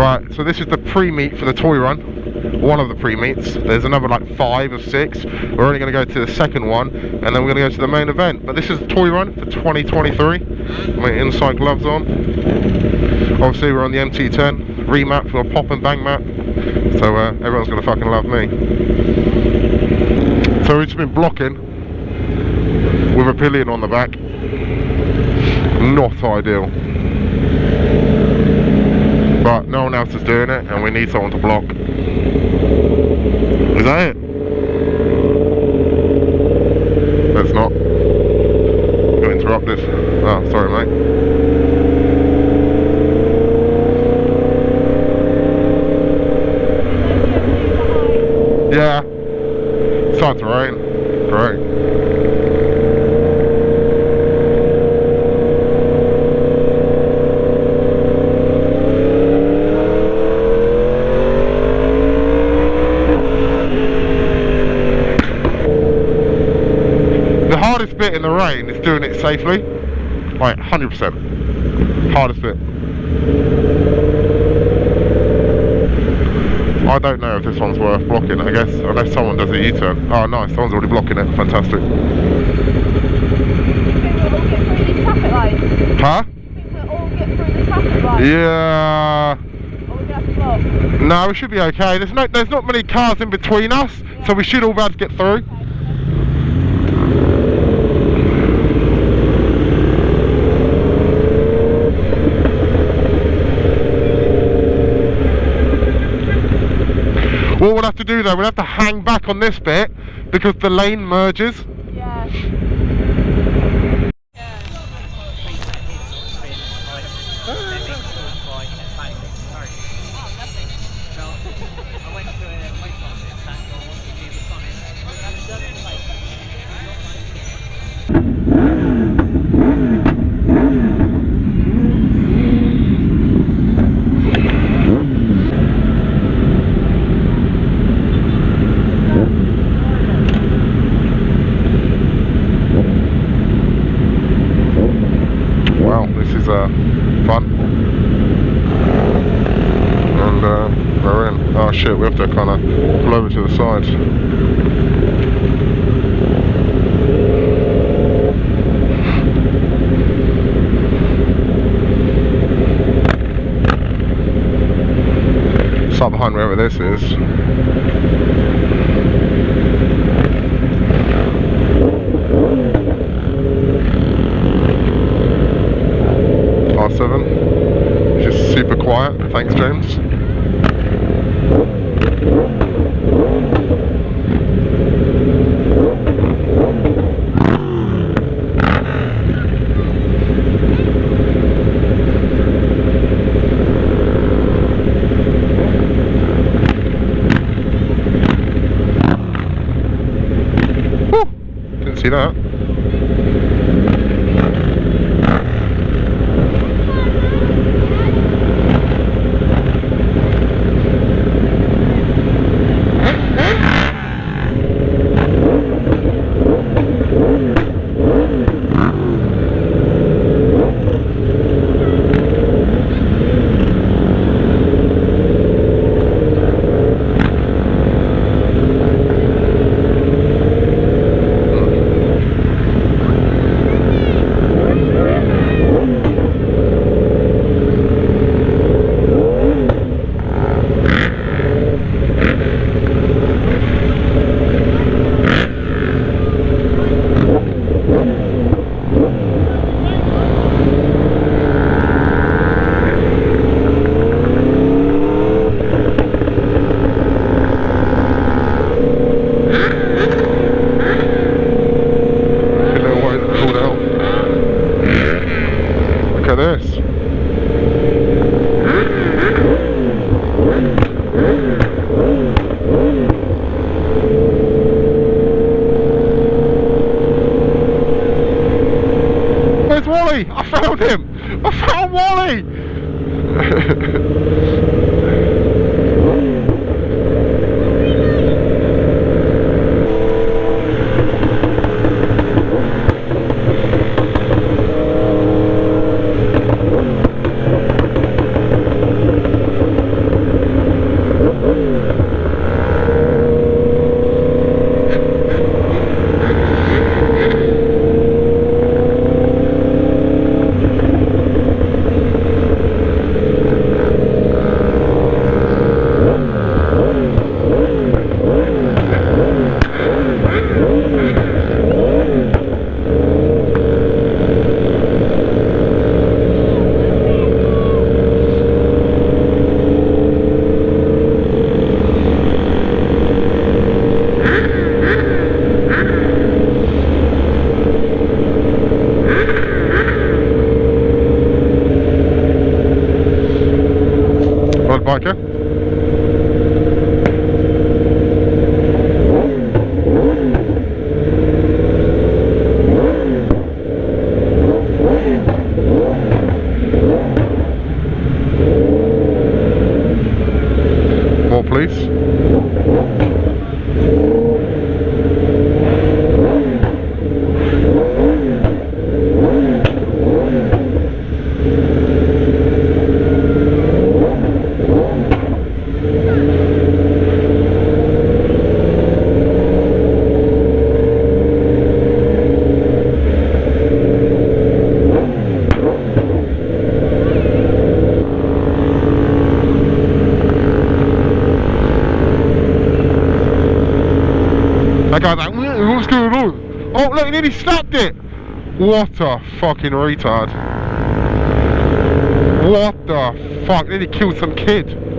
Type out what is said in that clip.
Right, so this is the pre-meet for the Toyrun. One of the pre-meets. There's another like 5 or 6. We're only going to go to the second one, and then we're going to go to the main event. But this is the Toyrun for 2023. My inside gloves on. Obviously we're on the MT10 remap for a pop and bang map. So everyone's going to fucking love me. So we've just been blocking with a pillion on the back. Not ideal. But no one else is doing it, and we need someone to block. Is that it? Let's not. I'm going to interrupt this. Oh, sorry, mate. Yeah. It's starting to rain. Great. Hardest bit in the rain is doing it safely, like 100%. Hardest bit. I don't know if this one's worth blocking, I guess, unless someone does a U-turn. Oh nice, someone's already blocking it, fantastic. Huh? Yeah. No, we should be okay. There's not many cars in between us, so we should all be able to get through. What we'll have to do though, we'll have to hang back on this bit because the lane merges. Yeah. Fun. And we're in. Oh shit, we have to kind of pull over to the side. Start behind wherever this is. R7, just super quiet, thanks James. Woo! Didn't see that. I found him! I found Wally! Road biker. More, please. That guy's like, what's going on? Oh, look, he nearly snapped it! What a fucking retard. What the fuck? Nearly killed some kid.